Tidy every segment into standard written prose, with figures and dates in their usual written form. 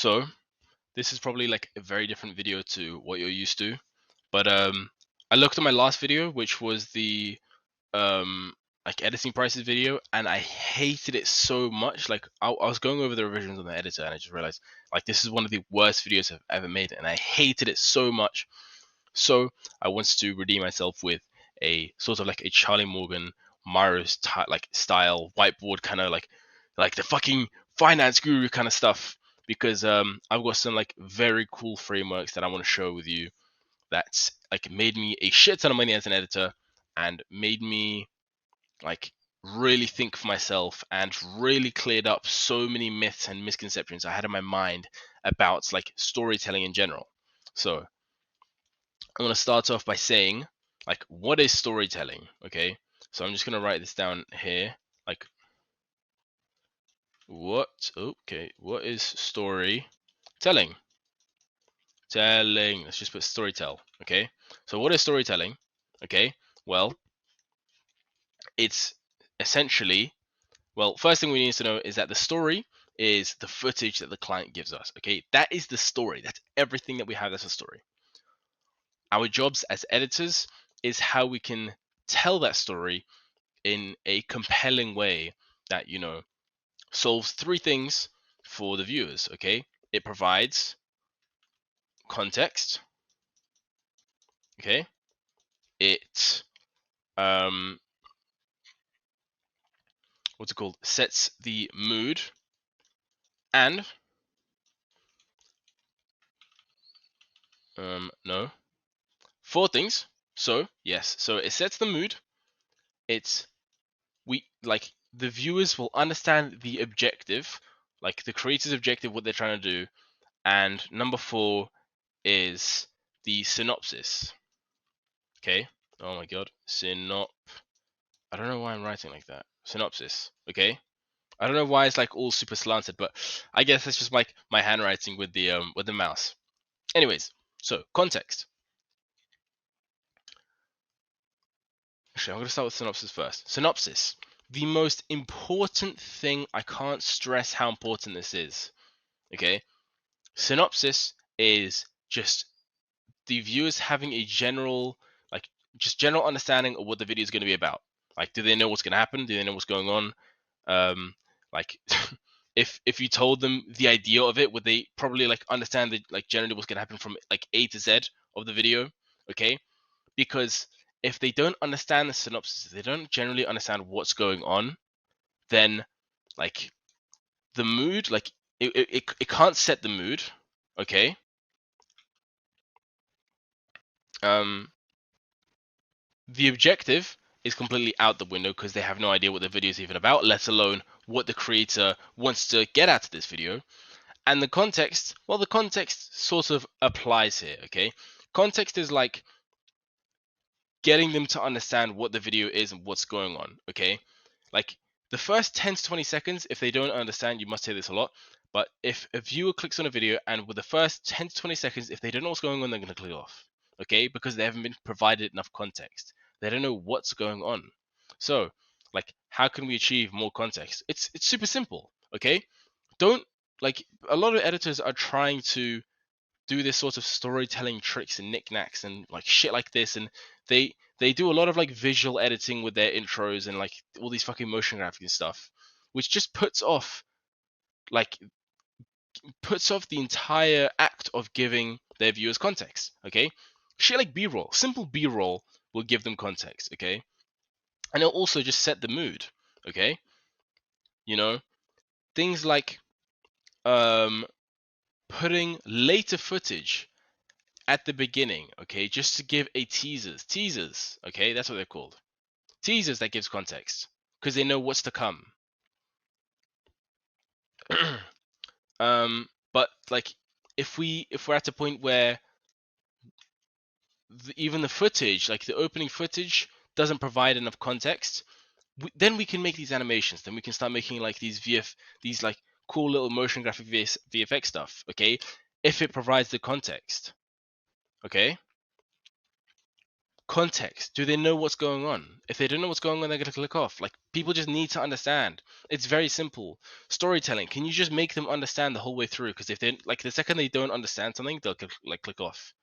So this is probably like a very different video to what you're used to, but I looked at my last video, which was the like editing prices video, and I hated it so much. Like I was going over the revisions on the editor, and I just realized like this is one of the worst videos I've ever made, and I hated it so much. So I wanted to redeem myself with a sort of like a Charlie Morgan Mario like style whiteboard kind of like the fucking finance guru kind of stuff, because I've got some like very cool frameworks that I want to show with you that's like made me a shit ton of money as an editor and made me like really think for myself and really cleared up so many myths and misconceptions I had in my mind about like storytelling in general. So I want to start off by saying, like, what is storytelling? Okay, so I'm just gonna write this down here. Like, what? Okay, what is storytelling? Telling. Let's just put storytell. Okay, so what is storytelling? Okay, well, it's essentially, well, first thing we need to know is that the story is the footage that the client gives us. Okay, that is the story. That's everything that we have. That's a story. Our jobs as editors is how we can tell that story in a compelling way that, you know, solves three things for the viewers. Okay, it provides context. Okay, it what's it called, sets the mood, and no, four things. So yes, so it sets the mood. It's we like the viewers will understand the objective, like the creator's objective, what they're trying to do. And number four is the synopsis. Okay. Oh my god. I don't know why I'm writing like that. Synopsis. Okay. I don't know why it's like all super slanted, but I guess it's just like my handwriting with the mouse. Anyways, so context. Actually, I'm gonna start with synopsis first. Synopsis. The most important thing, I can't stress how important this is. Okay. Synopsis is just the viewers having a general, like, just general understanding of what the video is going to be about. Like, do they know what's going to happen? Do they know what's going on? Like, if you told them the idea of it, would they probably like understand that like generally what's going to happen from like A to Z of the video? Okay, because if they don't understand the synopsis, they don't generally understand what's going on, then like the mood, like it can't set the mood. Okay. Um, the objective is completely out the window because they have no idea what the video is even about, let alone what the creator wants to get out of this video. And the context, well, the context sort of applies here, okay? Context is like getting them to understand what the video is and what's going on, okay? Like the first 10 to 20 seconds, if they don't understand, you must say this a lot, but if a viewer clicks on a video and with the first 10 to 20 seconds, if they don't know what's going on, they're going to click off, okay? Because they haven't been provided enough context. They don't know what's going on. So, like, how can we achieve more context? It's super simple, okay? Don't, like, a lot of editors are trying to do this sort of storytelling tricks and knickknacks and like shit like this, and they do a lot of like visual editing with their intros and like all these fucking motion graphics and stuff, which just like puts off the entire act of giving their viewers context. Okay, shit like b-roll, simple b-roll will give them context. Okay, and it'll also just set the mood. Okay, you know, things like um putting later footage at the beginning, okay, just to give a teasers, okay, that's what they're called, teasers that gives context because they know what's to come. But like if we're at a point where even the footage, like the opening footage, doesn't provide enough context, then we can make these animations. Then we can start making like these like cool little motion graphic VFX stuff, okay, if it provides the context. Okay, Context. Do they know what's going on? If they don't know what's going on, they're gonna click off. Like, people just need to understand. It's very simple. Storytelling. Can you just make them understand the whole way through? Because if they like, the second they don't understand something, they'll click off.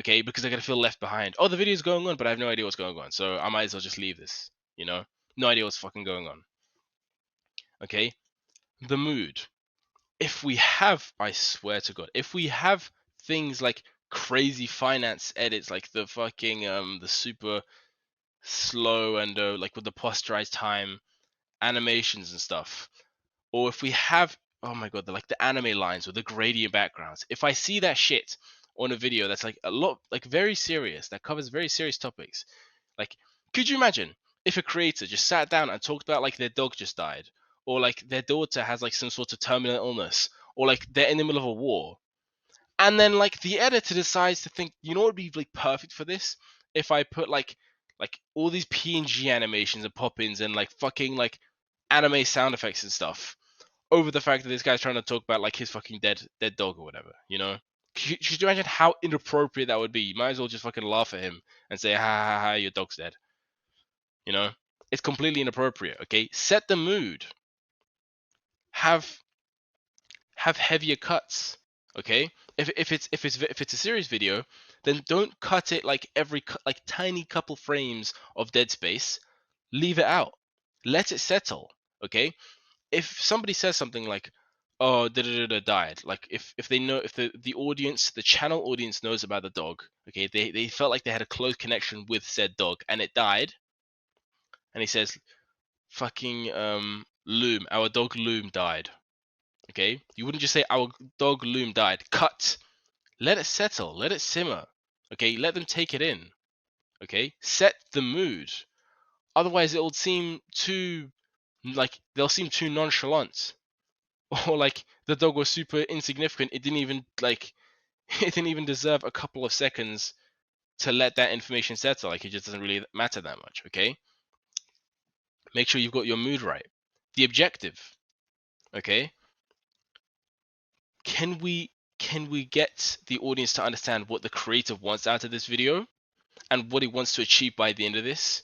Okay, because they're gonna feel left behind. Oh, the video's going on, but I have no idea what's going on, so I might as well just leave this. You know, no idea what's fucking going on. Okay, the mood. If we have, I swear to God, if we have things like crazy finance edits, like the fucking the super slow and like with the posterized time animations and stuff, or if we have, oh my God, like the anime lines with the gradient backgrounds, if I see that shit on a video that's like a lot, like very serious, that covers very serious topics, like, could you imagine if a creator just sat down and talked about like their dog just died, or like their daughter has like some sort of terminal illness, or like they're in the middle of a war, and then like the editor decides to think, you know what would be like perfect for this? If I put like all these PNG animations and pop-ins and like fucking like anime sound effects and stuff over the fact that this guy's trying to talk about like his fucking dead dog or whatever, you know? Could you imagine how inappropriate that would be? You might as well just fucking laugh at him and say, ha ha ha, your dog's dead. You know? It's completely inappropriate, okay? Set the mood. Have heavier cuts, okay? If it's a serious video, then don't cut it like every like tiny couple frames of dead space. Leave it out. Let it settle, okay? If somebody says something like, "Oh, da da da died," like if they know, if the audience, the channel audience knows about the dog, okay, they felt like they had a close connection with said dog and it died, and he says, "Fucking Loom, our dog Loom died." Okay, you wouldn't just say our dog Loom died. Cut. Let it settle. Let it simmer. Okay, let them take it in. Okay, set the mood. Otherwise, it'll seem too like they'll seem too nonchalant, or like the dog was super insignificant. It didn't even like it didn't even deserve a couple of seconds to let that information settle. Like, it just doesn't really matter that much. Okay, make sure you've got your mood right. The objective. Okay, can we get the audience to understand what the creator wants out of this video and what he wants to achieve by the end of this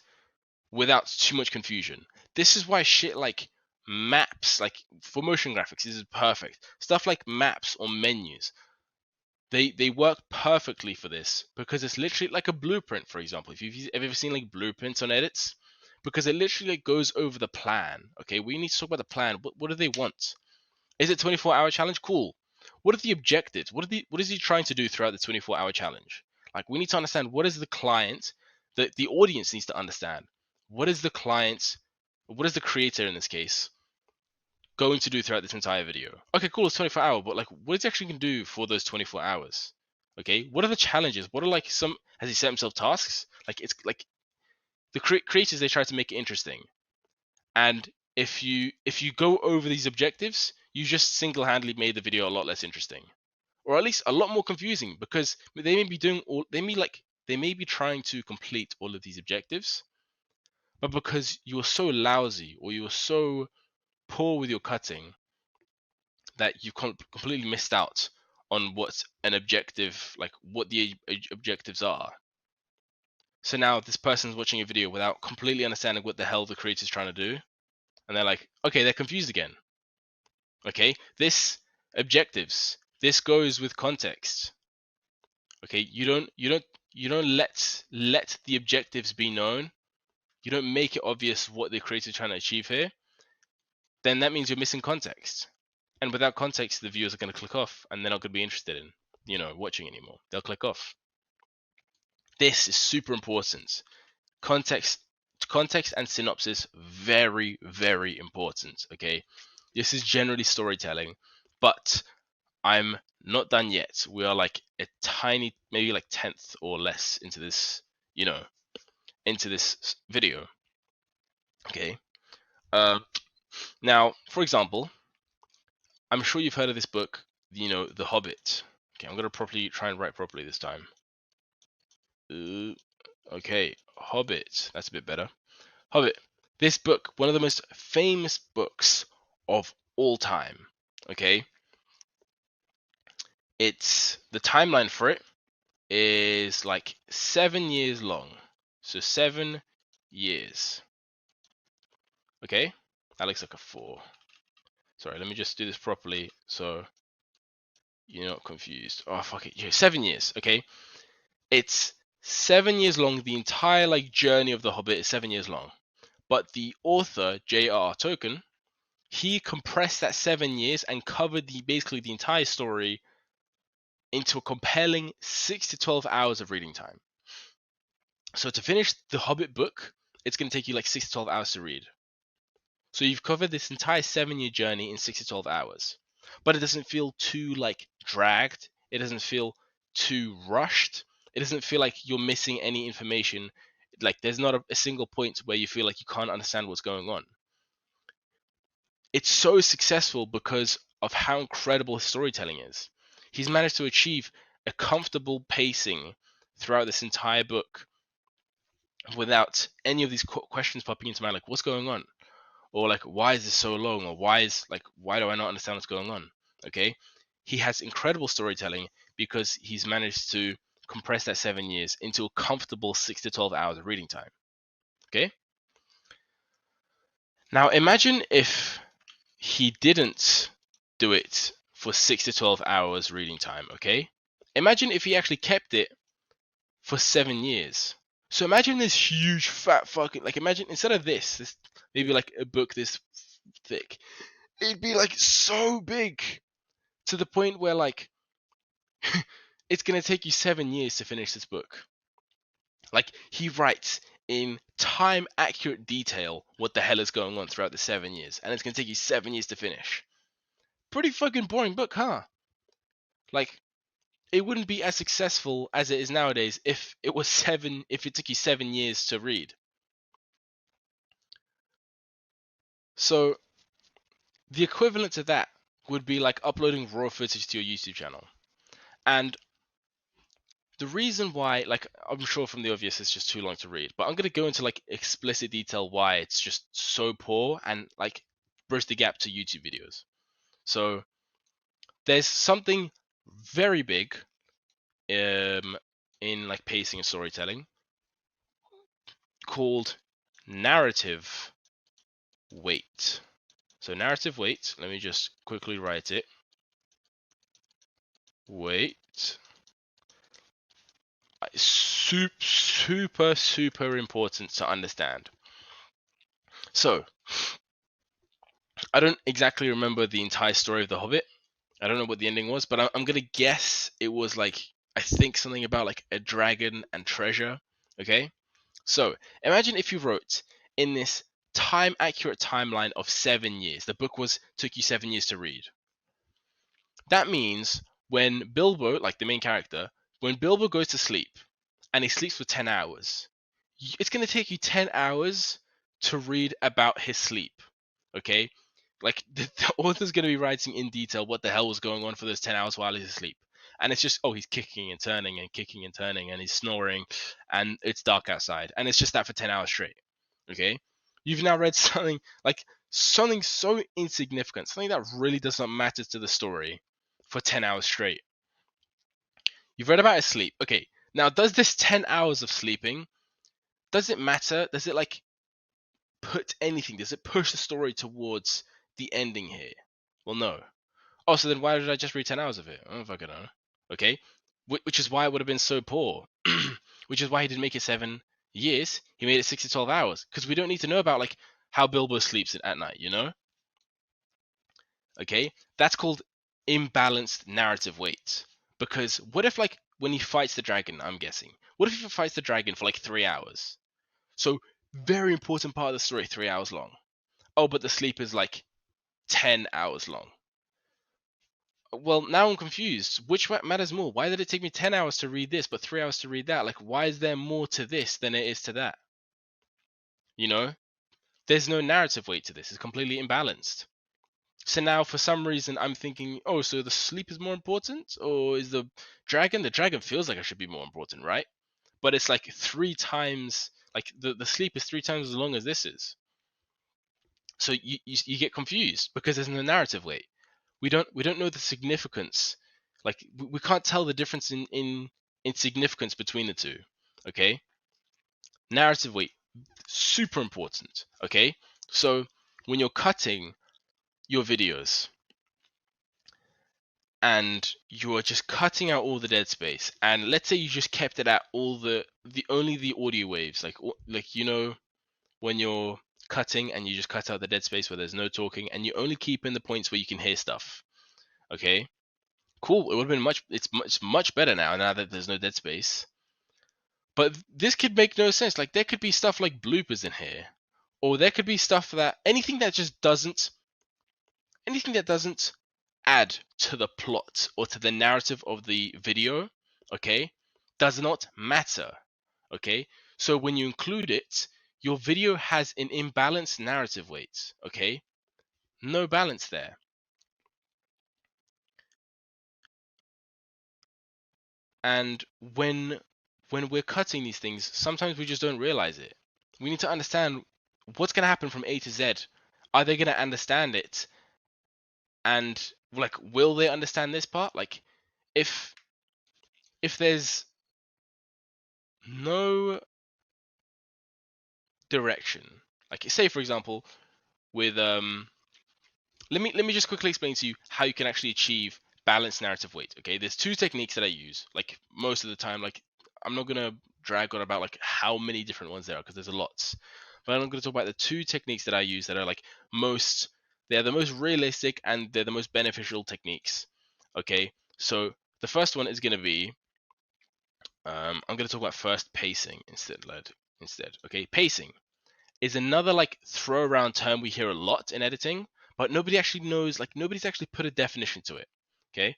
without too much confusion? This is why shit like maps, like for motion graphics, this is perfect. Stuff like maps or menus, they work perfectly for this because it's literally like a blueprint. For example, if you've ever seen like blueprints on edits, because it literally like goes over the plan. Okay, we need to talk about the plan. What do they want? Is it 24-hour challenge? Cool. What are the objectives? What is he trying to do throughout the 24-hour challenge? Like, we need to understand what is the client, the audience needs to understand. What is the client, what is the creator in this case going to do throughout this entire video? Okay, cool, it's 24 hour, but like, what is he actually going to do for those 24 hours? Okay, what are the challenges? What are like some, has he set himself tasks? Like, it's like the creators, they try to make it interesting. And if you go over these objectives, you just single-handedly made the video a lot less interesting, or at least a lot more confusing, because they may be doing all they may be trying to complete all of these objectives, but because you were so lousy or you were so poor with your cutting that you completely missed out on what's an objective, like what the objectives are. So now this person's watching a video without completely understanding what the hell the creator's trying to do, and they're like, okay, they're confused again. Okay, this objectives, this goes with context. Okay, you don't let the objectives be known. You don't make it obvious what the creator is trying to achieve here. Then that means you're missing context. And without context, the viewers are going to click off and they're not going to be interested in, watching anymore. They'll click off. This is super important. Context and synopsis, very, very important. Okay, this is generally storytelling, but I'm not done yet. We are like a tiny, maybe like 10th or less into this, into this video. Okay. Now, for example, I'm sure you've heard of this book, The Hobbit. Okay, I'm gonna try and write properly this time. Okay, Hobbit. That's a bit better. Hobbit. This book, one of the most famous books of all time. Okay. It's the timeline for it is like 7 years long. So 7 years. Okay, that looks like a 4. Sorry, let me just do this properly so you're not confused. Oh, fuck it. Yeah, 7 years. Okay, it's 7 years long. The entire like journey of the Hobbit is 7 years long. But the author, J.R.R. Tolkien, he compressed that 7 years and covered basically the entire story into a compelling 6 to 12 hours of reading time. So to finish the Hobbit book, it's going to take you like 6 to 12 hours to read. So you've covered this entire 7-year journey in 6 to 12 hours. But it doesn't feel too like dragged. It doesn't feel too rushed. It doesn't feel like you're missing any information. Like there's not a single point where you feel like you can't understand what's going on. It's so successful because of how incredible his storytelling is. He's managed to achieve a comfortable pacing throughout this entire book without any of these questions popping into mind, like what's going on, or like why is this so long, or why do I not understand what's going on? Okay, he has incredible storytelling because he's managed to compress that 7 years into a comfortable 6 to 12 hours of reading time. Okay, now imagine if he didn't do it for 6 to 12 hours reading time. Okay, imagine if he actually kept it for 7 years. So imagine this huge fat fucking, like, imagine instead of this maybe like a book this thick, it'd be like so big to the point where like it's gonna take you 7 years to finish this book. Like he writes in time accurate detail what the hell is going on throughout the 7 years, and it's gonna take you 7 years to finish. Pretty fucking boring book, huh? Like it wouldn't be as successful as it is nowadays if it took you 7 years to read. So the equivalent to that would be like uploading raw footage to your YouTube channel. And the reason why, like, I'm sure from the obvious it's just too long to read, but I'm going to go into like explicit detail why it's just so poor and like bridge the gap to YouTube videos. So there's something very big in like pacing and storytelling called narrative weight. So narrative weight, let me just quickly write it. Weight. Super important to understand. So I don't exactly remember the entire story of The Hobbit. I don't know what the ending was, but I'm gonna guess it was like, I think something about like a dragon and treasure. Okay, so imagine if you wrote in this time accurate timeline of 7 years. The book took you 7 years to read. That means when Bilbo, like the main character, when Bilbo goes to sleep and he sleeps for 10 hours, it's going to take you 10 hours to read about his sleep. Okay? Like the author's going to be writing in detail what the hell was going on for those 10 hours while he's asleep. And it's just, oh, he's kicking and turning and kicking and turning and he's snoring and it's dark outside. And it's just that for 10 hours straight. Okay? You've now read something so insignificant, something that really does not matter to the story for 10 hours straight. You've read about his sleep. Okay, now does this 10 hours of sleeping, does it matter? Does it like put anything? Does it push the story towards the ending here? Well, no. Oh, so then why did I just read 10 hours of it? I don't fucking know. Okay, which is why it would have been so poor. Which is why he didn't make it 7 years. He made it 6 to 12 hours. Because we don't need to know about like how Bilbo sleeps at night, you know? Okay, that's called imbalanced narrative weight. Because what if like when he fights the dragon, I'm guessing, what if he fights the dragon for like 3 hours? So very important part of the story, 3 hours long. Oh, but the sleep is like 10 hours long. Well, now I'm confused. Which matters more? Why did it take me 10 hours to read this, but 3 hours to read that? Like, why is there more to this than it is to that? You know, there's no narrative weight to this. It's completely imbalanced. So now, for some reason, I'm thinking, oh, so the sleep is more important, or is the dragon? The dragon feels like it should be more important, right? But it's like 3 times, like the sleep is 3 times as long as this is. So you get confused because there's no narrative weight. We don't know the significance. Like we can't tell the difference in insignificance between the two. Okay, narrative weight, super important. Okay, so when you're cutting your videos and you're just cutting out all the dead space, and let's say you just kept it at all the only the audio waves, like you know, when you're cutting and you just cut out the dead space where there's no talking, and you only keep in the points where you can hear stuff. Okay, cool. It would have been much better now that there's no dead space. But this could make no sense. Like there could be stuff like bloopers in here, or there could be stuff that anything that doesn't add to the plot or to the narrative of the video, okay, does not matter. Okay, so when you include it, your video has an imbalanced narrative weight. Okay, no balance there. And when we're cutting these things, sometimes we just don't realize it. We need to understand what's going to happen from A to Z. Are they going to understand it? And like, will they understand this part? Like, if there's no direction, like say for example, with let me just quickly explain to you how you can actually achieve balanced narrative weight. Okay, there's two techniques that I use like most of the time. Like I'm not gonna drag on about like how many different ones there are because there's a lot, but I'm gonna talk about the two techniques that I use that are like they're the most realistic and they're the most beneficial techniques. Okay, so the first one is gonna be I'm gonna talk about first pacing instead. Okay, pacing is another like throw around term we hear a lot in editing, but nobody actually knows, like nobody's actually put a definition to it. Okay,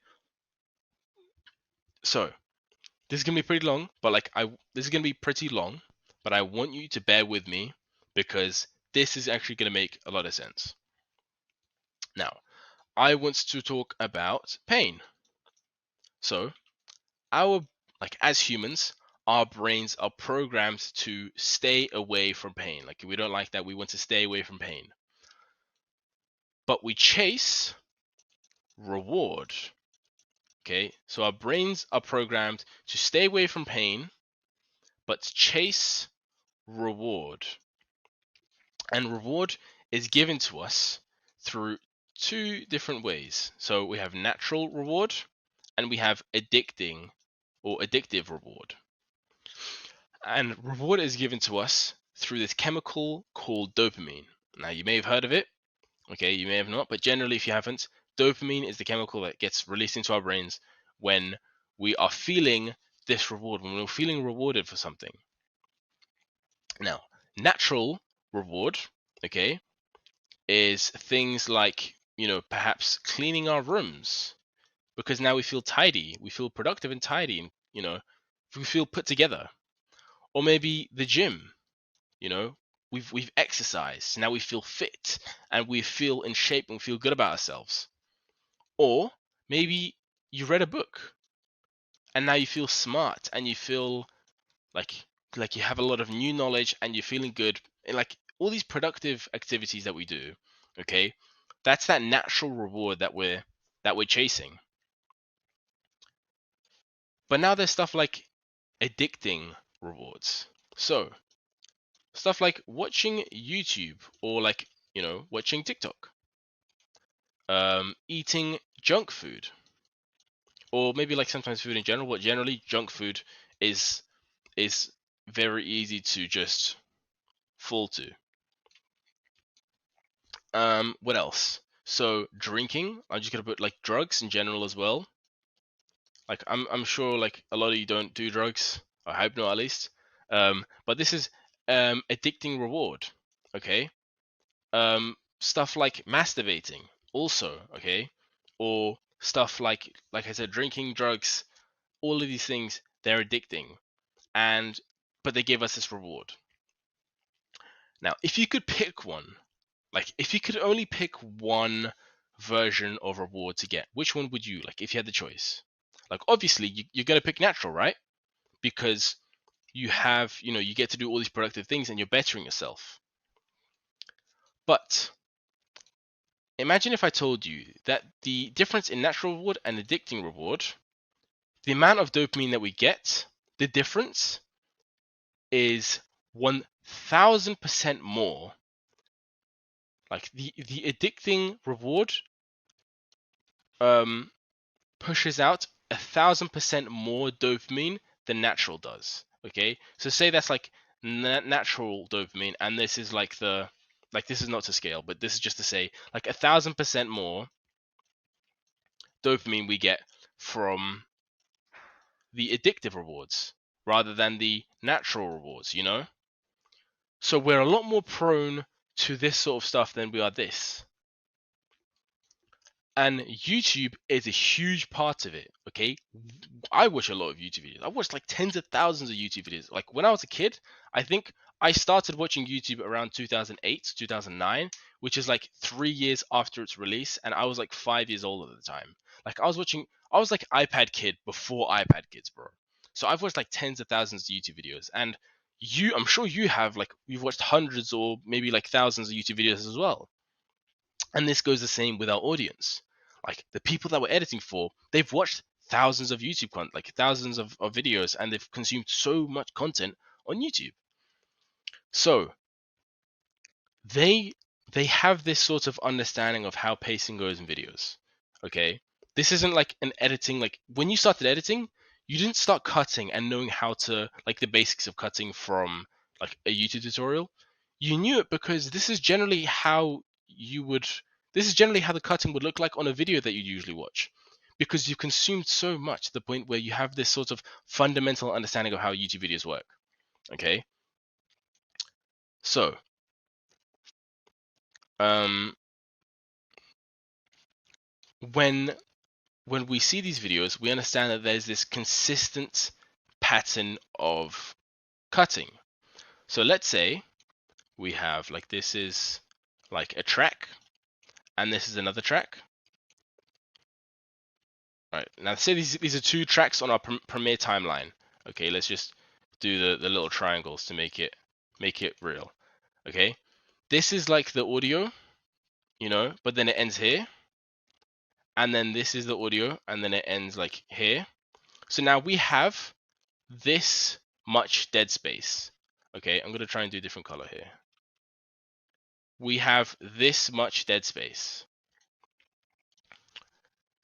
so this is gonna be pretty long, but this is gonna be pretty long, but I want you to bear with me because this is actually gonna make a lot of sense. Now, I want to talk about pain. So our like as humans, our brains are programmed to stay away from pain. Like if we don't like that, we want to stay away from pain. But we chase reward. Okay, so our brains are programmed to stay away from pain, but chase reward. And reward is given to us through two different ways. So we have natural reward and we have addictive reward. And reward is given to us through this chemical called dopamine. Now, you may have heard of it, okay, you may have not, but generally, if you haven't, dopamine is the chemical that gets released into our brains when we are feeling this reward, when we're feeling rewarded for something. Now, natural reward, okay, is things like, perhaps cleaning our rooms because now we feel tidy, we feel productive and tidy, and, we feel put together. Or maybe the gym, you know, we've exercised, now we feel fit and we feel in shape and we feel good about ourselves. Or maybe you read a book and now you feel smart and you feel like you have a lot of new knowledge and you're feeling good. And like all these productive activities that we do, okay? That's that natural reward that we're chasing. But now there's stuff like addicting rewards. So, stuff like watching YouTube or like, watching TikTok. Eating junk food or maybe like sometimes food in general, but generally junk food is very easy to just fall to. What else? So drinking, I'm just gonna put like drugs in general as well. Like I'm sure like a lot of you don't do drugs. I hope not at least. But this is addicting reward. Okay. Stuff like masturbating also. Okay. Or stuff like I said, drinking, drugs, all of these things, they're addicting, and but they give us this reward. Now, if you could pick one, like if you could only pick one version of reward to get, which one would you like if you had the choice? Like obviously you're gonna pick natural, right? Because you have, you get to do all these productive things and you're bettering yourself. But imagine if I told you that the difference in natural reward and addicting reward the amount of dopamine that we get, the difference is 1000% more. Like the addicting reward pushes out 1000% more dopamine than natural does. Okay, so say that's like natural dopamine, and this is like this is not to scale, but this is just to say like 1000% more dopamine we get from the addictive rewards rather than the natural rewards, you know? So we're a lot more prone to this sort of stuff than we are this. And YouTube is a huge part of it, okay? I watch a lot of YouTube videos. I watched like tens of thousands of YouTube videos. Like when I was a kid, I think I started watching YouTube around 2008, 2009, which is like 3 years after its release, and I was like 5 years old at the time. Like I was like iPad kid before iPad kids, bro. So I've watched like tens of thousands of YouTube videos, and I'm sure you have, like, you've watched hundreds or maybe like thousands of YouTube videos as well. And this goes the same with our audience. Like the people that we're editing for, they've watched thousands of YouTube content, like thousands of videos, and they've consumed so much content on YouTube. So they they have this sort of understanding of how pacing goes in videos. Okay? This isn't like an editing, like when you started editing, you didn't start cutting and knowing how to, like, the basics of cutting from like a YouTube tutorial. You knew it because this is generally how the cutting would look like on a video that you usually watch. Because you've consumed so much to the point where you have this sort of fundamental understanding of how YouTube videos work. Okay? So, um when when we see these videos, we understand that there's this consistent pattern of cutting. So let's say we have, like, this is like a track, and this is another track. All right, now say these are two tracks on our Premiere timeline. Okay, let's just do the little triangles to make it real. Okay, this is like the audio, but then it ends here, and then this is the audio, and then it ends like here. So now we have this much dead space. Okay, I'm gonna try and do a different color here. We have this much dead space.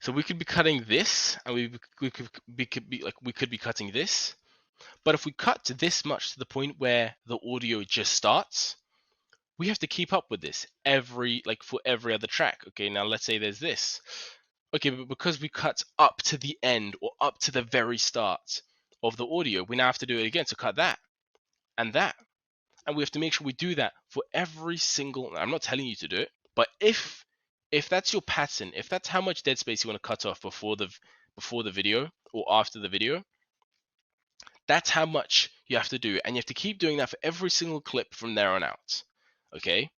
So we could be cutting this, and we could be cutting this. But if we cut to this much to the point where the audio just starts, we have to keep up with this for every other track. Okay, now let's say there's this. Okay, but because we cut up to the end or up to the very start of the audio, we now have to do it again to cut that and that. And we have to make sure we do that for every single. I'm not telling you to do it, but if that's your pattern, if that's how much dead space you want to cut off before the video or after the video, that's how much you have to do, and you have to keep doing that for every single clip from there on out. Okay?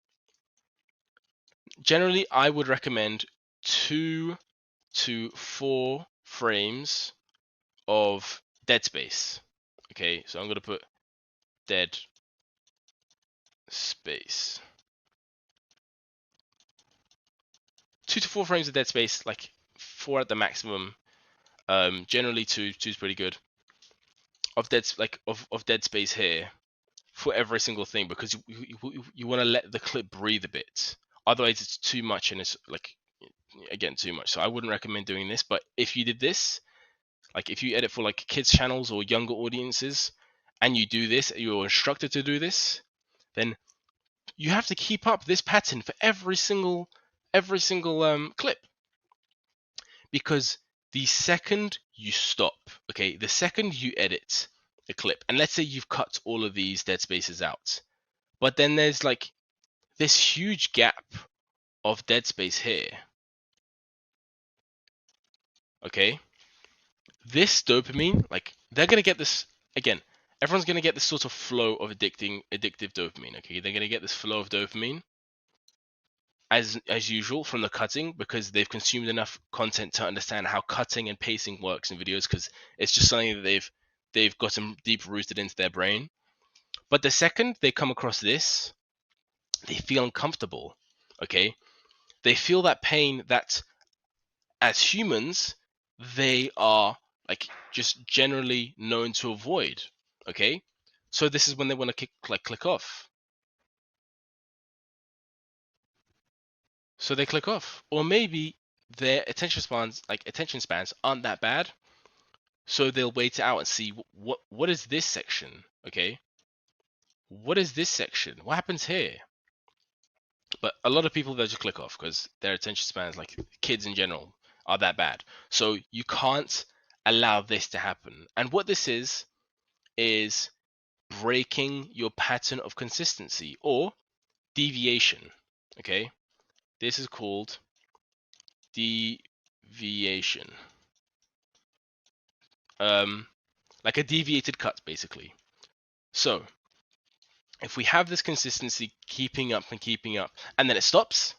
Generally, I would recommend 2 to 4 frames of dead space. Okay, so I'm going to put dead space. 2 to 4 frames of dead space, like 4 at the maximum. Generally 2 is pretty good. Of dead space here for every single thing, because you want to let the clip breathe a bit. Otherwise, it's too much, and it's like, again, too much. So I wouldn't recommend doing this. But if you did this, like if you edit for like kids channels or younger audiences, and you do this, you're instructed to do this, then you have to keep up this pattern for every single clip. Because the second you stop, okay, the second you edit a clip, and let's say you've cut all of these dead spaces out, but then there's like this huge gap of dead space here. Okay, this dopamine, like, they're gonna get this again. Everyone's gonna get this sort of flow of addictive dopamine. Okay, they're gonna get this flow of dopamine as usual from the cutting, because they've consumed enough content to understand how cutting and pacing works in videos, because it's just something that they've gotten deep rooted into their brain. But the second they come across this, they feel uncomfortable. Okay, they feel that pain that, as humans, they are like just generally known to avoid. Okay, so this is when they want to click off. So they click off, or maybe their attention spans aren't that bad, so they'll wait it out and see what is this section. Okay, what is this section? What happens here? But a lot of people, they'll just click off because their attention spans, like kids in general, are that bad. So you can't allow this to happen. And what this is breaking your pattern of consistency or deviation. Okay, this is called deviation. Like a deviated cut, basically. So if we have this consistency keeping up and keeping up, and then it stops,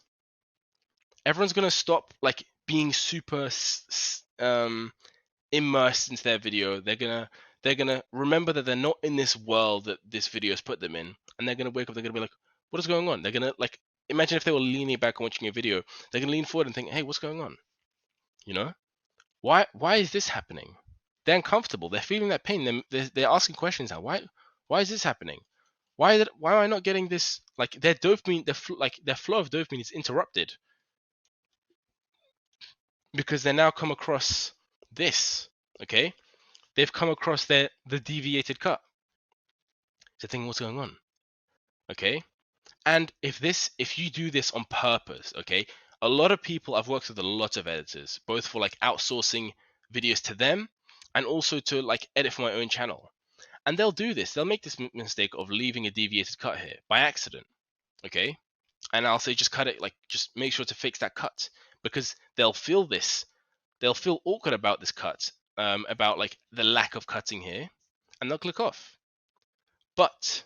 everyone's gonna stop like being super immersed into their video. They're gonna remember that they're not in this world that this video has put them in, and they're gonna wake up. They're gonna be like, "What is going on?" They're gonna like imagine if they were leaning back and watching a video. They're gonna lean forward and think, "Hey, what's going on? You know, why is this happening?" They're uncomfortable. They're feeling that pain. They're asking questions now. Why is this happening? Why am I not getting this? Like their dopamine, their flow of dopamine is interrupted because they now come across this. Okay, they've come across the deviated cut. So thinking, what's going on? Okay, and if you do this on purpose, okay, a lot of people, I've worked with a lot of editors, both for like outsourcing videos to them and also to like edit for my own channel. And they'll do this. They'll make this mistake of leaving a deviated cut here by accident. Okay, and I'll say just cut it, like just make sure to fix that cut, because they'll feel this. They'll feel awkward about this cut, about like the lack of cutting here, and they'll click off. But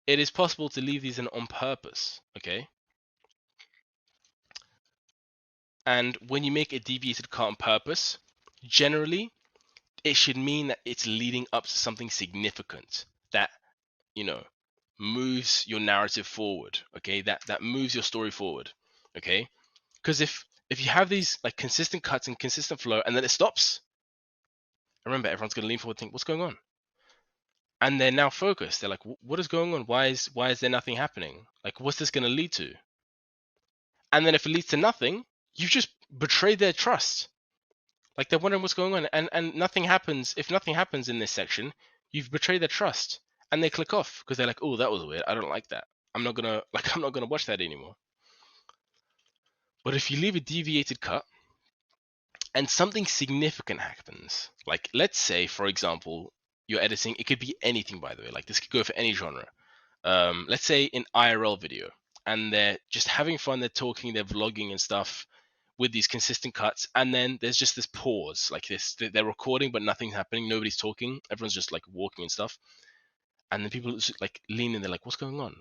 it is possible to leave these in on purpose. Okay, and when you make a deviated cut on purpose, generally it should mean that it's leading up to something significant that, you know, moves your narrative forward. Okay, that moves your story forward. Okay, because if you have these like consistent cuts and consistent flow and then it stops, remember everyone's going to lean forward and think, what's going on? And they're now focused. They're like, what is going on? Why is there nothing happening? Like, what's this going to lead to? And then if it leads to nothing, you've just betrayed their trust. Like they're wondering what's going on, and nothing happens. If nothing happens in this section, you've betrayed their trust, and they click off because they're like, oh, that was weird. I don't like that. I'm not gonna watch that anymore. But if you leave a deviated cut and something significant happens, like let's say, for example, you're editing, it could be anything, by the way, like this could go for any genre. Let's say an IRL video, and they're just having fun, they're talking, they're vlogging and stuff with these consistent cuts, and then there's just this pause, like this, they're recording, but nothing's happening, nobody's talking, everyone's just like walking and stuff, and then people just like lean in, they're like, what's going on?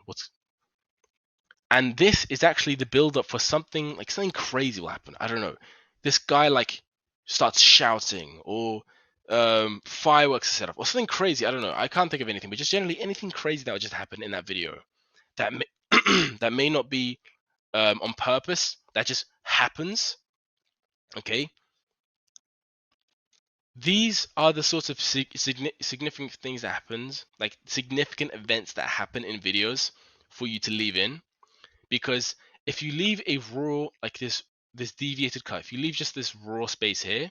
And this is actually the build up for something, like something crazy will happen. I don't know. This guy like starts shouting, or fireworks are set off, or something crazy. I don't know. I can't think of anything, but just generally anything crazy that would just happen in that video that may, that may not be on purpose. That just happens. Okay. These are the sorts of significant things that happens, like significant events that happen in videos for you to leave in. Because if you leave a raw, like this deviated cut, if you leave just this raw space here,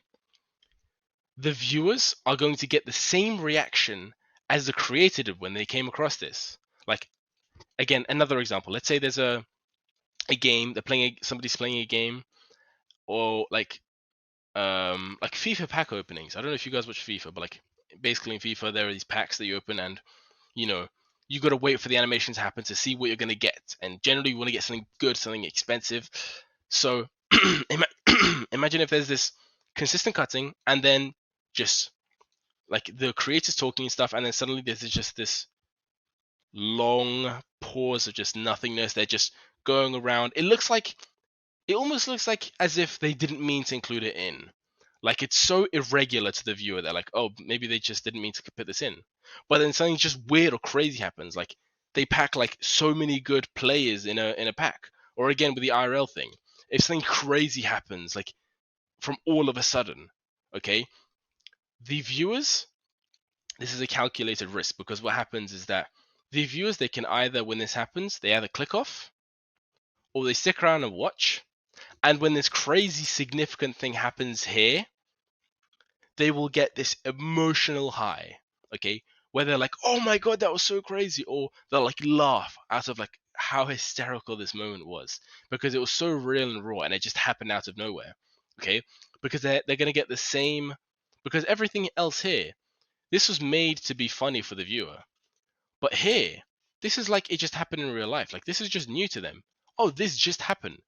the viewers are going to get the same reaction as the creator did when they came across this. Like, again, another example. Let's say there's a game, somebody's playing a game, or like FIFA pack openings. I don't know if you guys watch FIFA, but like basically in FIFA there are these packs that you open, and you know, you got to wait for the animation to happen to see what you're going to get. And generally, you want to get something good, something expensive. So imagine if there's this consistent cutting, and then just like the creators talking and stuff, and then suddenly there's just this long pause of just nothingness. They're just going around. It almost looks like as if they didn't mean to include it in. Like it's so irregular to the viewer. They're like, oh, maybe they just didn't mean to put this in. But then something just weird or crazy happens. Like they pack like so many good players in a pack. Or again with the IRL thing, if something crazy happens, like from all of a sudden, okay, the viewers, this is a calculated risk, because what happens is that the viewers, they can either, when this happens, they either click off or they stick around and watch. And when this crazy significant thing happens here, they will get this emotional high, okay? Where they're like, oh my God, that was so crazy. Or they'll like laugh out of like how hysterical this moment was, because it was so real and raw and it just happened out of nowhere, okay? Because they're going to get the same, because everything else here, this was made to be funny for the viewer. But here, this is like it just happened in real life. Like this is just new to them. Oh, this just happened.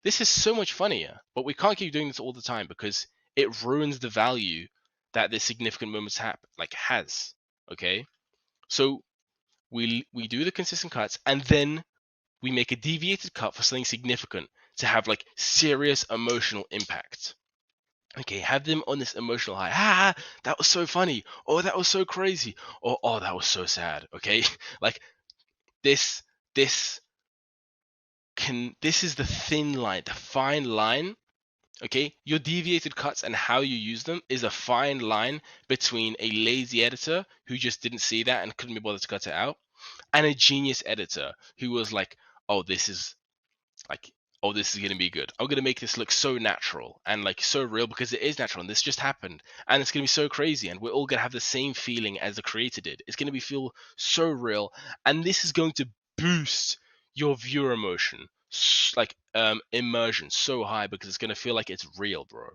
This is so much funnier, but we can't keep doing this all the time because it ruins the value that this significant moments has. Okay, so we do the consistent cuts, and then we make a deviated cut for something significant to have like serious emotional impact. Okay, have them on this emotional high. Ah, that was so funny. Oh, that was so crazy. Or oh, that was so sad. Okay, like this this this is the thin line, the fine line. Okay, your deviated cuts and how you use them is a fine line between a lazy editor who just didn't see that and couldn't be bothered to cut it out, and a genius editor who was like, oh, this is like, oh, this is going to be good. I'm going to make this look so natural and like so real, because it is natural and this just happened, and it's going to be so crazy, and we're all going to have the same feeling as the creator did. It's going to be feel so real, and this is going to boost your viewer emotion, like immersion, so high, because it's going to feel like it's real, bro.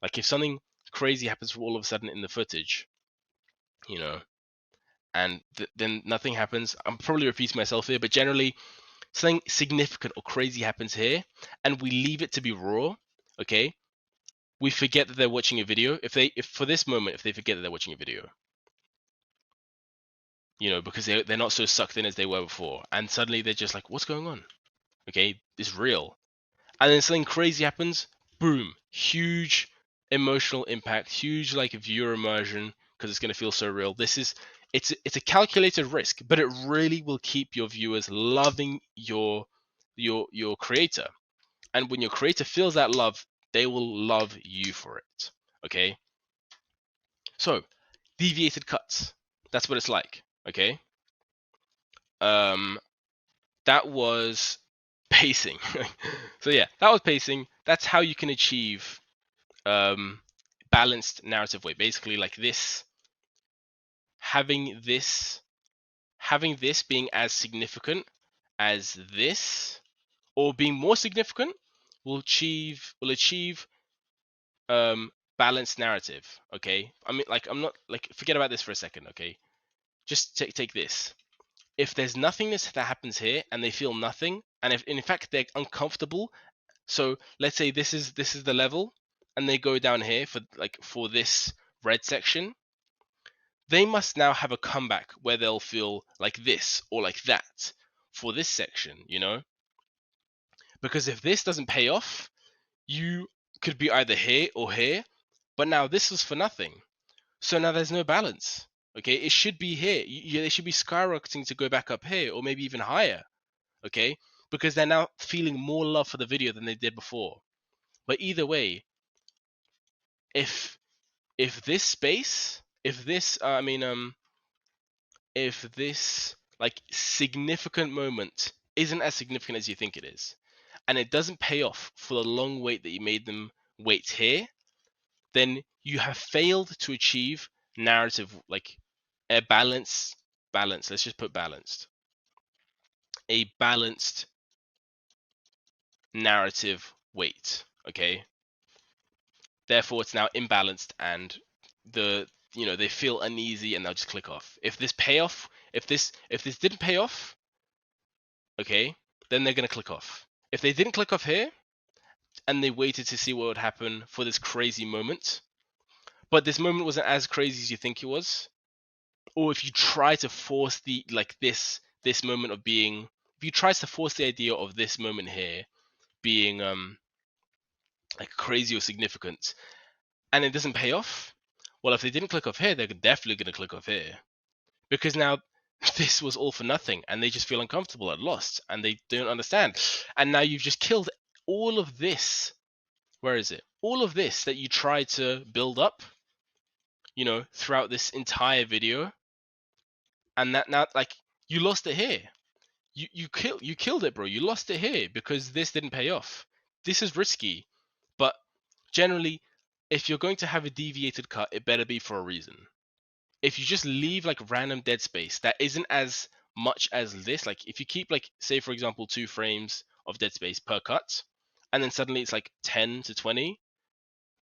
Like if something crazy happens all of a sudden in the footage, you know, and then nothing happens. I'm probably repeating myself here, but generally something significant or crazy happens here, and we leave it to be raw, okay? We forget that they're watching a video. If for this moment, if they forget that they're watching a video, you know, because they're not so sucked in as they were before, and suddenly they're just like, what's going on? Okay, it's real. And then something crazy happens, boom, huge emotional impact, huge like viewer immersion, because it's going to feel so real. It's a calculated risk, but it really will keep your viewers loving your creator. And when your creator feels that love, they will love you for it. Okay? So, deviated cuts. That's what it's like. Okay? Um that was pacing. So yeah, that was pacing. That's how you can achieve balanced narrative weight. Basically like this, having this being as significant as this, or being more significant, will achieve balanced narrative. Okay, I mean, like, I'm not like, forget about this for a second. Okay, just take this. If there's nothingness that happens here and they feel nothing, and if in fact they're uncomfortable, so let's say this is the level, and they go down here for this red section, they must now have a comeback where they'll feel like this or like that for this section, you know? Because if this doesn't pay off, you could be either here or here, but now this was for nothing. So now there's no balance. Okay, it should be here. They should be skyrocketing to go back up here, or maybe even higher. Okay, because they're now feeling more love for the video than they did before. But either way, if this space, if this, if this like significant moment isn't as significant as you think it is, and it doesn't pay off for the long wait that you made them wait here, then you have failed to achieve narrative, like a balance. Let's just put balanced. A balanced narrative weight. Okay. Therefore, it's now imbalanced, and they feel uneasy, and they'll just click off. If this didn't pay off, okay, then they're gonna click off. If they didn't click off here, and they waited to see what would happen for this crazy moment, but this moment wasn't as crazy as you think it was, or if you try to force this moment of being, if you try to force the idea of this moment here being like crazy or significant, and it doesn't pay off, well, if they didn't click off here, they're definitely going to click off here, because now this was all for nothing, and they just feel uncomfortable and lost, and they don't understand, and now you've just killed all of this. Where is it? All of this that you tried to build up, throughout this entire video, and that now like you lost it here. You killed it, bro. You lost it here because this didn't pay off. This is risky, but generally, if you're going to have a deviated cut, it better be for a reason. If you just leave like random dead space that isn't as much as this, like if you keep like say for example 2 frames of dead space per cut, and then suddenly it's like 10 to 20,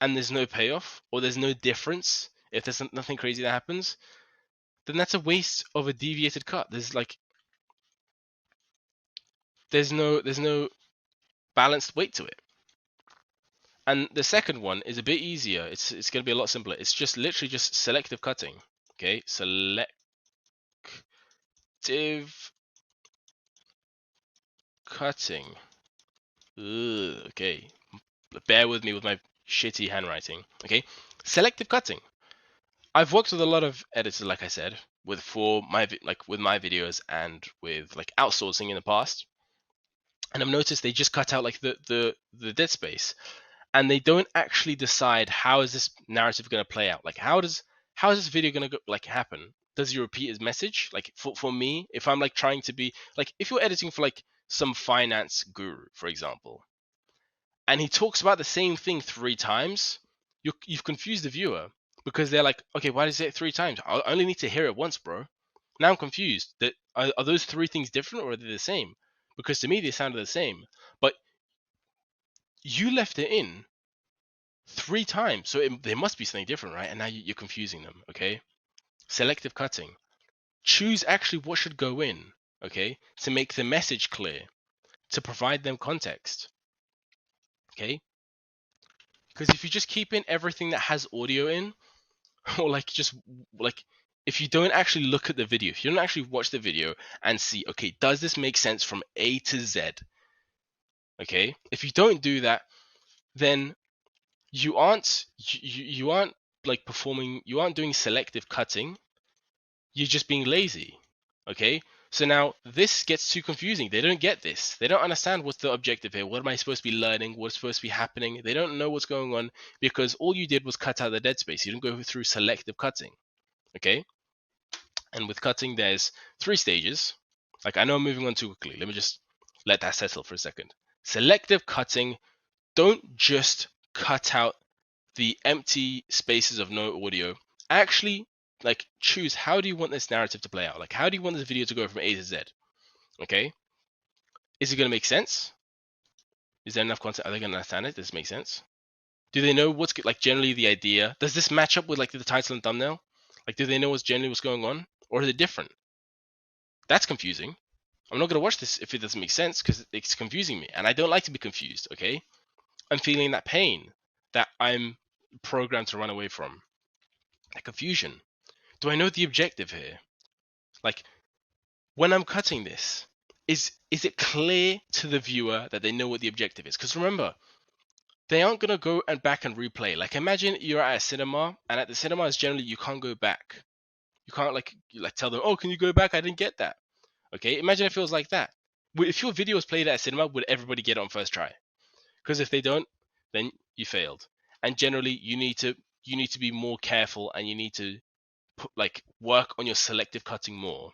and there's no payoff or there's no difference, if there's nothing crazy that happens, then that's a waste of a deviated cut. There's no balanced weight to it. And the second one is a bit easier. It's going to be a lot simpler. It's just literally just selective cutting. Okay, selective cutting. Ugh, okay, bear with me with my shitty handwriting. Okay, selective cutting. I've worked with a lot of editors, like I said, with my videos and with like outsourcing in the past, and I've noticed they just cut out like the dead space, and they don't actually decide how is this narrative going to play out. Like how is this video going to like happen? Does he repeat his message? Like for me, if I'm like trying to be like, if you're editing for like some finance guru, for example, and he talks about the same thing 3 times, you've confused the viewer because they're like, okay, why does he say it 3 times? I only need to hear it once, bro. Now I'm confused. That are those 3 things different or are they the same? Because to me they sounded the same, but you left it in 3 times, so there must be something different, right? And now you're confusing them. Okay, selective cutting. Choose actually what should go in. Okay, to make the message clear, to provide them context. Okay, because if you just keep in everything that has audio in, or like just like if you don't actually look at the video, if you don't actually watch the video and see, okay, does this make sense from A to Z? Okay, if you don't do that, then you aren't like performing, you aren't doing selective cutting, you're just being lazy. Okay, so now this gets too confusing. They don't get this. They don't understand what's the objective here. What am I supposed to be learning? What's supposed to be happening? They don't know what's going on because all you did was cut out the dead space. You didn't go through selective cutting. Okay, and with cutting there's 3 stages. Like I know I'm moving on too quickly, let me just let that settle for a second. Selective cutting, don't just cut out the empty spaces of no audio. Actually, like choose, how do you want this narrative to play out? Like how do you want this video to go from A to Z? Okay, is it going to make sense? Is there enough content? Are they going to understand it? Does it make sense? Do they know what's like generally the idea? Does this match up with like the title and thumbnail? Like do they know what's going on, or are they different? That's confusing. I'm not going to watch this if it doesn't make sense because it's confusing me, and I don't like to be confused. Okay, I'm feeling that pain that I'm programmed to run away from, that confusion. Do I know the objective here? Like when I'm cutting this, is it clear to the viewer that they know what the objective is? Because remember, they aren't gonna go and back and replay. Like imagine you're at a cinema, and at the cinemas generally you can't go back. You can't like tell them, oh, can you go back? I didn't get that. Okay, imagine if it feels like that. If your video was played at a cinema, would everybody get it on first try? Because if they don't, then you failed. And generally, you need to be more careful, and you need to work on your selective cutting more.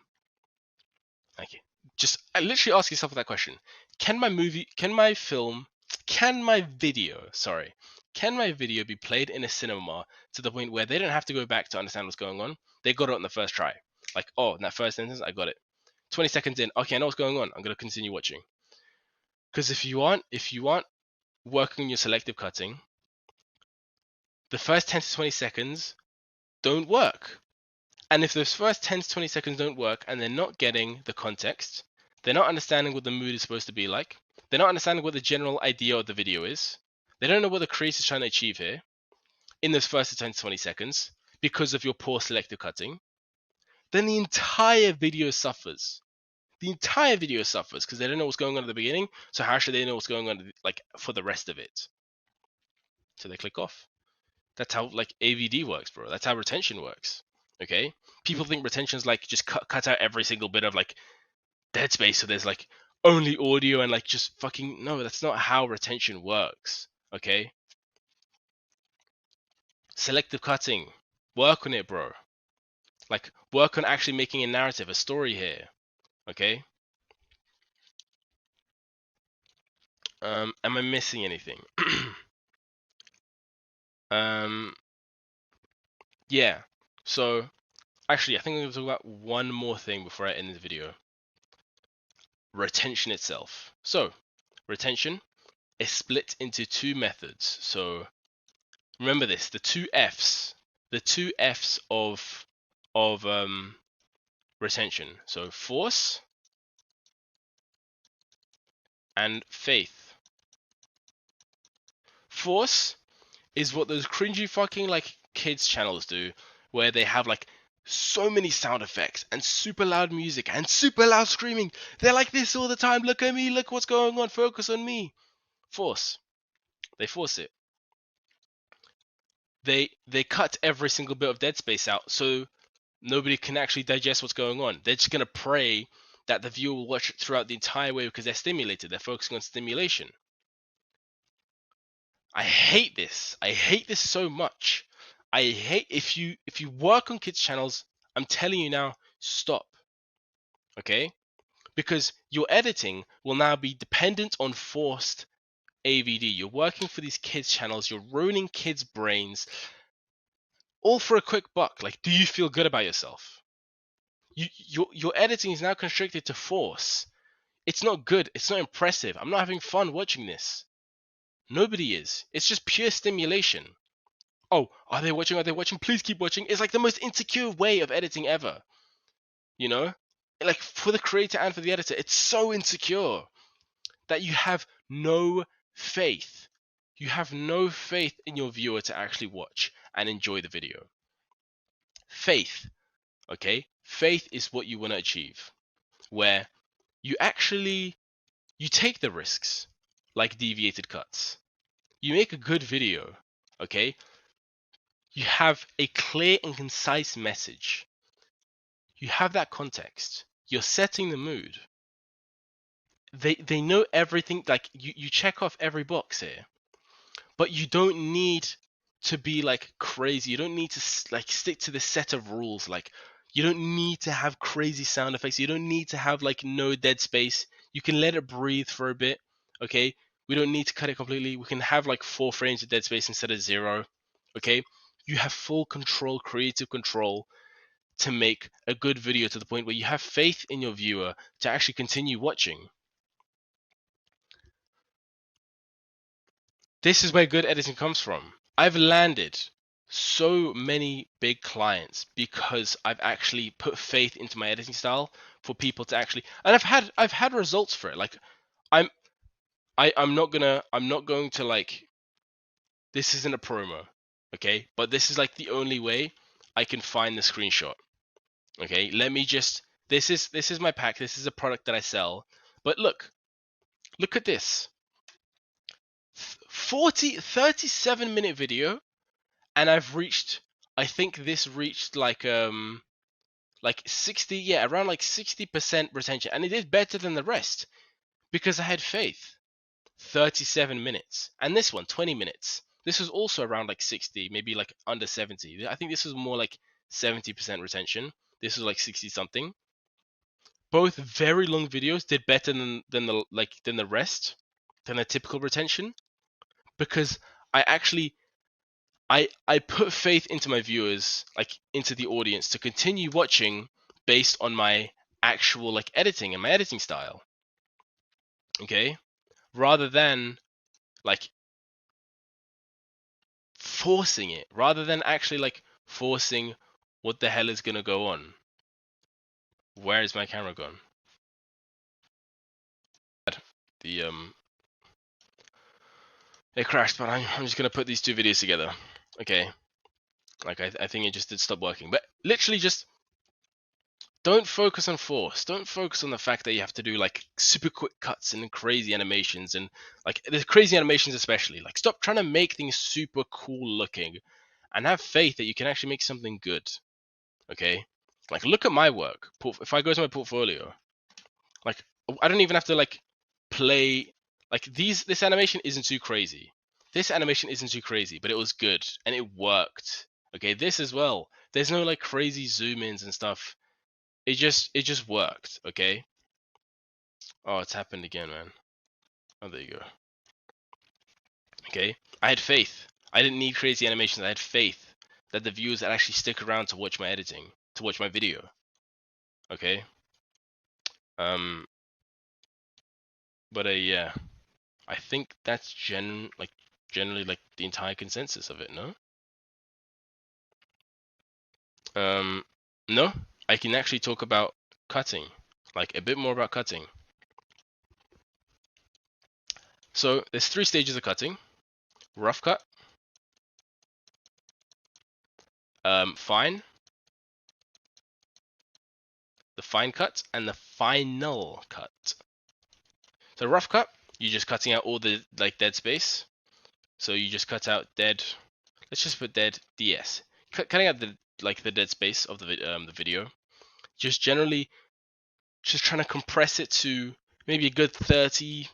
Okay, just literally ask yourself that question: Can my video be played in a cinema to the point where they don't have to go back to understand what's going on? They got it on the first try. Like, oh, in that first sentence, I got it. 20 seconds in, okay, I know what's going on. I'm gonna continue watching. Because if you aren't working on your selective cutting, the first 10 to 20 seconds don't work. And if those first 10 to 20 seconds don't work and they're not getting the context, they're not understanding what the mood is supposed to be like, they're not understanding what the general idea of the video is, they don't know what the creator is trying to achieve here in those first 10 to 20 seconds because of your poor selective cutting, then the entire video suffers. The entire video suffers because they don't know what's going on at the beginning, so how should they know what's going on like for the rest of it? So they click off. That's how like AVD works, bro. That's how retention works. Okay? People think retention is like just cut out every single bit of like dead space, so there's like only audio and like just fucking no, that's not how retention works. Okay? Selective cutting. Work on it, bro. Like, work on actually making a narrative, a story here. Okay? Am I missing anything? um, yeah. So, actually, I think I'm going to talk about one more thing before I end this video. Retention itself. So, retention is split into two methods. So, remember this: the two F's of retention. So, force and faith. Force is what those cringy fucking like kids channels do, where they have like so many sound effects and super loud music and super loud screaming. They're like this all the time. Look at me, look what's going on, focus on me. Force. They force it. They cut every single bit of dead space out so nobody can actually digest what's going on. They're just gonna pray that the viewer will watch it throughout the entire way because they're stimulated. They're focusing on stimulation. I hate this. I hate this so much. I hate if you work on kids channels, I'm telling you now, stop. Okay? Because your editing will now be dependent on forced AVD. You're working for these kids channels, you're ruining kids' brains, all for a quick buck. Like, do you feel good about yourself? Your editing is now constricted to force. It's not good. It's not impressive. I'm not having fun watching this. Nobody is. It's just pure stimulation. Oh, are they watching? Are they watching? Please keep watching. It's like the most insecure way of editing ever. You know? Like for the creator and for the editor, it's so insecure that you have no faith. You have no faith in your viewer to actually watch and enjoy the video. Faith, okay? Faith is what you want to achieve, where you actually you take the risks, like deviated cuts. You make a good video, okay? You have a clear and concise message. You have that context. You're setting the mood. They know everything. Like you check off every box here, but you don't need to be like crazy. You don't need to like stick to the set of rules. Like you don't need to have crazy sound effects. You don't need to have like no dead space. You can let it breathe for a bit. Okay, we don't need to cut it completely. We can have like 4 frames of dead space instead of 0. Okay, you have full control, creative control to make a good video to the point where you have faith in your viewer to actually continue watching. This is where good editing comes from. I've landed so many big clients because I've actually put faith into my editing style for people to actually, and I've had results for it. Like I'm I'm not going to like, this isn't a promo, okay? But this is like the only way I can find the screenshot. Okay, let me just, this is my pack. This is a product that I sell. But look at this. 37-minute video, and I've reached, I think this reached like 60, yeah, around like 60% retention, and it did better than the rest because I had faith. 37 minutes, and this one 20 minutes. This was also around like 60, maybe like under 70. I think this was more like 70% retention. This was like 60 something. Both very long videos did better than the rest, than the typical retention, because I actually I put faith into my viewers, like into the audience, to continue watching based on my actual like editing and my editing style. Okay? Rather than like forcing it, rather than actually like forcing what the hell is gonna go on. Where is my camera gone? The it crashed, but I'm just gonna put these two videos together. Okay. Like I think it just did stop working. But literally just don't focus on force. Don't focus on the fact that you have to do like super quick cuts and crazy animations, and like the crazy animations especially. Like stop trying to make things super cool looking and have faith that you can actually make something good. Okay? Like look at my work. If I go to my portfolio, like I don't even have to like play like this animation isn't too crazy. This animation isn't too crazy, but it was good and it worked. Okay, this as well. There's no like crazy zoom ins and stuff. It just worked. Okay. Oh, it's happened again, man. Oh, there you go. Okay, I had faith. I didn't need crazy animations. I had faith that the viewers would actually stick around to watch my editing, to watch my video. Okay. Um, but yeah, I think that's generally like the entire consensus of it. No. Um, no, I can actually talk about cutting, like a bit more about cutting. So there's 3 stages of cutting: rough cut, fine, the fine cut, and the final cut. So rough cut, you're just cutting out all the like dead space. So you just cut out dead. Let's just put dead DS. Cutting out the dead space of the video. Just generally just trying to compress it to maybe a good 30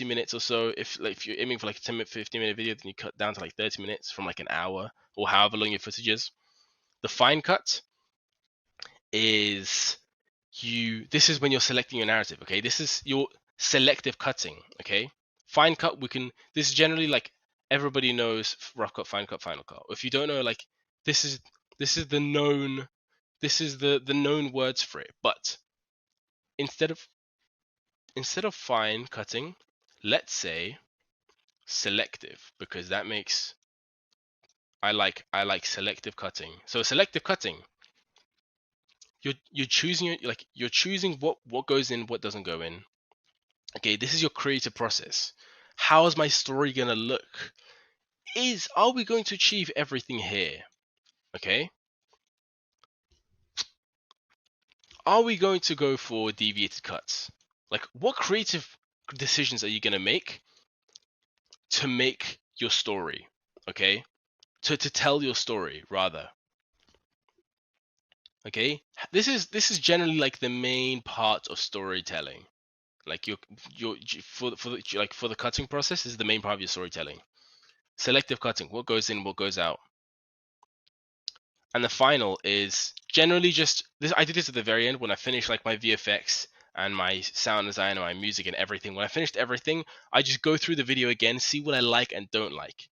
minutes or so. If you're aiming for like a 10 minute, 15-minute video, then you cut down to like 30 minutes from like an hour or however long your footage is. The fine cut is this is when you're selecting your narrative. Okay, this is your selective cutting. Okay, fine cut, this is generally like everybody knows rough cut, fine cut, final cut. If you don't know, like this is the known, the known words for it. But instead of fine cutting, let's say selective, because that makes I like selective cutting. So selective cutting, you're choosing what goes in, what doesn't go in. Okay, this is your creative process. How is my story gonna look? Are we going to achieve everything here? Okay. Are we going to go for deviated cuts? Like, what creative decisions are you gonna make to make your story? Okay, to tell your story rather. Okay, this is generally like the main part of storytelling. Like your for the cutting process is the main part of your storytelling. Selective cutting, what goes in, what goes out. And the final is generally just this. I did this at the very end when I finished like my VFX and my sound design and my music and everything. When I finished everything, I just go through the video again, see what I like and don't like.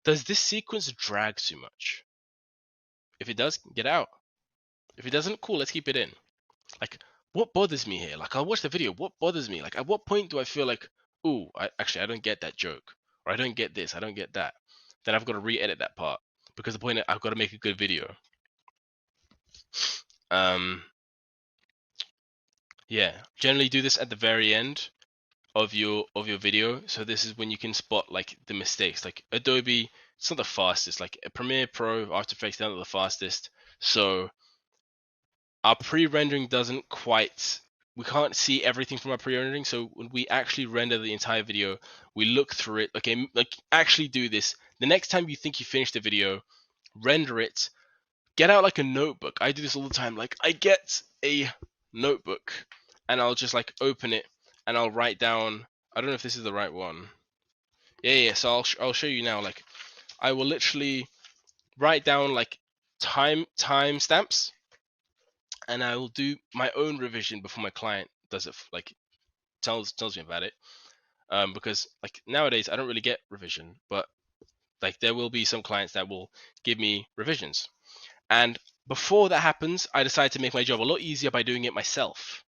Does this sequence drag too much? If it does, get out. If it doesn't, cool, let's keep it in. Like, what bothers me here? Like, I'll watch the video. What bothers me? Like, at what point do I feel like, ooh, I don't get that joke, or I don't get this, I don't get that. Then I've got to re-edit that part because the point I've got to make a good video. Um, yeah, generally do this at the very end of your video. So this is when you can spot like the mistakes. Like Adobe, it's not the fastest. Like Premiere Pro, After Effects, they're not the fastest. So our pre-rendering doesn't quite. We can't see everything from our pre-rendering. So when we actually render the entire video, we look through it. Okay, like actually do this. The next time you think you finished the video, render it. Get out like a notebook. I do this all the time. Like I get a notebook and I'll just like open it and I'll write down. I don't know if this is the right one. Yeah. So I'll show you now. Like I will literally write down like time stamps, and I will do my own revision before my client does it. Like tells me about it. Because like nowadays I don't really get revision, but like there will be some clients that will give me revisions. And before that happens, I decide to make my job a lot easier by doing it myself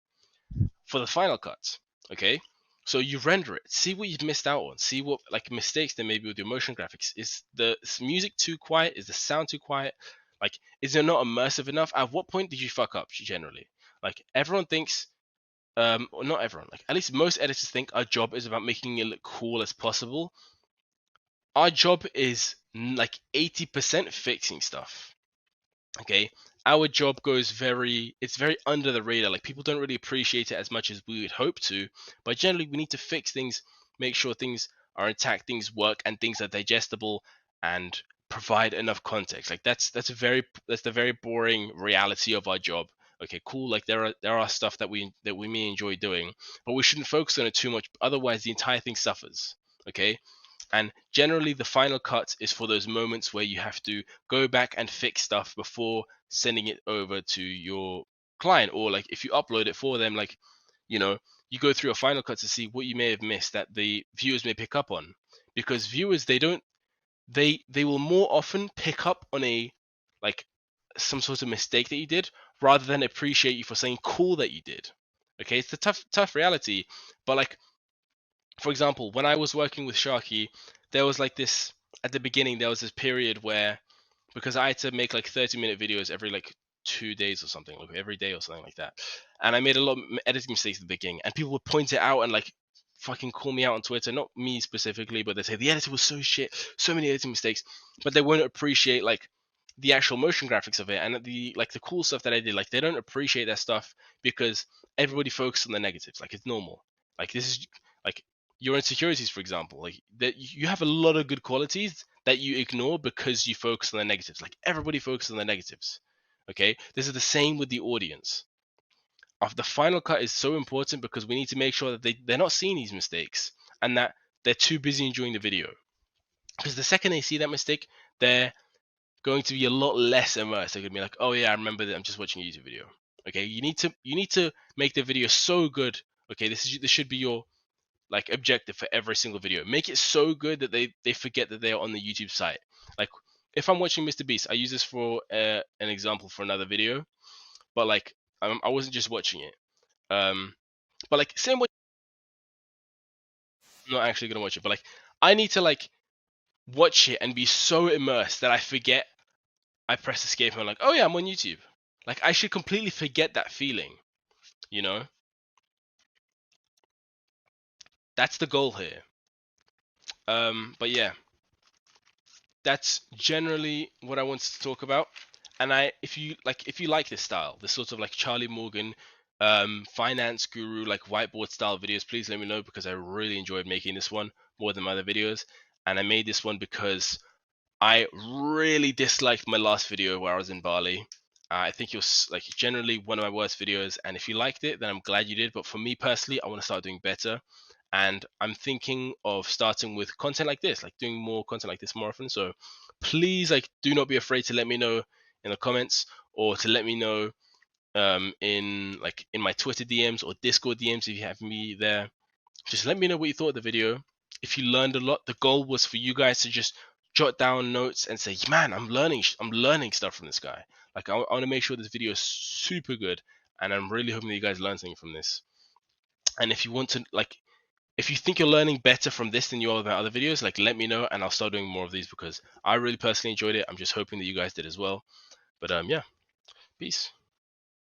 for the final cut. Okay, so you render it, see what you've missed out on, see what like mistakes there may be with your motion graphics. Is the music too quiet? Is the sound too quiet? Like, is it not immersive enough? At what point did you fuck up? Generally, like everyone thinks, or not everyone, like at least most editors think our job is about making it look cool as possible. Our job is like 80% fixing stuff. Okay, our job it's very under the radar. Like people don't really appreciate it as much as we would hope to, but generally we need to fix things, make sure things are intact, things work, and things are digestible, and provide enough context. Like that's the very boring reality of our job. Okay, cool. Like there are stuff that we may enjoy doing, but we shouldn't focus on it too much, otherwise the entire thing suffers. Okay, And generally, the final cut is for those moments where you have to go back and fix stuff before sending it over to your client, or like if you upload it for them, like, you know, you go through a final cut to see what you may have missed that the viewers may pick up on, because viewers, they will more often pick up on a, like, some sort of mistake that you did rather than appreciate you for saying cool that you did. Okay, it's the tough reality. But like, for example, when I was working with Sharky, there was like this, at the beginning there was this period where, because I had to make like 30-minute videos every like 2 days or something, like every day or something like that. And I made a lot of editing mistakes at the beginning, and people would point it out and like fucking call me out on Twitter, not me specifically, but they say the editor was so shit, so many editing mistakes, but they won't appreciate like the actual motion graphics of it and the like the cool stuff that I did. Like, they don't appreciate that stuff because everybody focuses on the negatives. Like, it's normal. Like, this is like your insecurities, for example. Like, that you have a lot of good qualities that you ignore because you focus on the negatives. Like, everybody focuses on the negatives. Okay, this is the same with the audience. Of the final cut is so important because we need to make sure that they're not seeing these mistakes and that they're too busy enjoying the video. Because the second they see that mistake, they're going to be a lot less immersed. They're going to be like, oh yeah, I remember that, I'm just watching a YouTube video. Okay, you need to make the video so good. Okay, this should be your like objective for every single video. Make it so good that they forget that they are on the YouTube site. Like, if I'm watching Mr. Beast, I use this for an example for another video, but like, I wasn't just watching it. But like, same way, I'm not actually gonna watch it, but like, I need to like watch it and be so immersed that I forget. I press escape and I'm like, oh yeah, I'm on YouTube. Like, I should completely forget that feeling. You know, that's the goal here. But yeah, that's generally what I wanted to talk about. And if you like this style, this sort of like Charlie Morgan, finance guru, like whiteboard style videos, please let me know, because I really enjoyed making this one more than my other videos. And I made this one because I really disliked my last video where I was in Bali. I think it was like generally one of my worst videos, and if you liked it, then I'm glad you did. But for me personally, I want to start doing better, and I'm thinking of starting with content like this, like doing more content like this more often. So please, like, do not be afraid to let me know in the comments, or to let me know in my Twitter DMs or Discord DMs if you have me there. Just let me know what you thought of the video. If you learned a lot, the goal was for you guys to just jot down notes and say, man, I'm learning stuff from this guy. Like, I want to make sure this video is super good, and I'm really hoping that you guys learn something from this. And if you want to, like, if you think you're learning better from this than you are about other videos, like, let me know and I'll start doing more of these, because I really personally enjoyed it. I'm just hoping that you guys did as well. But yeah, peace.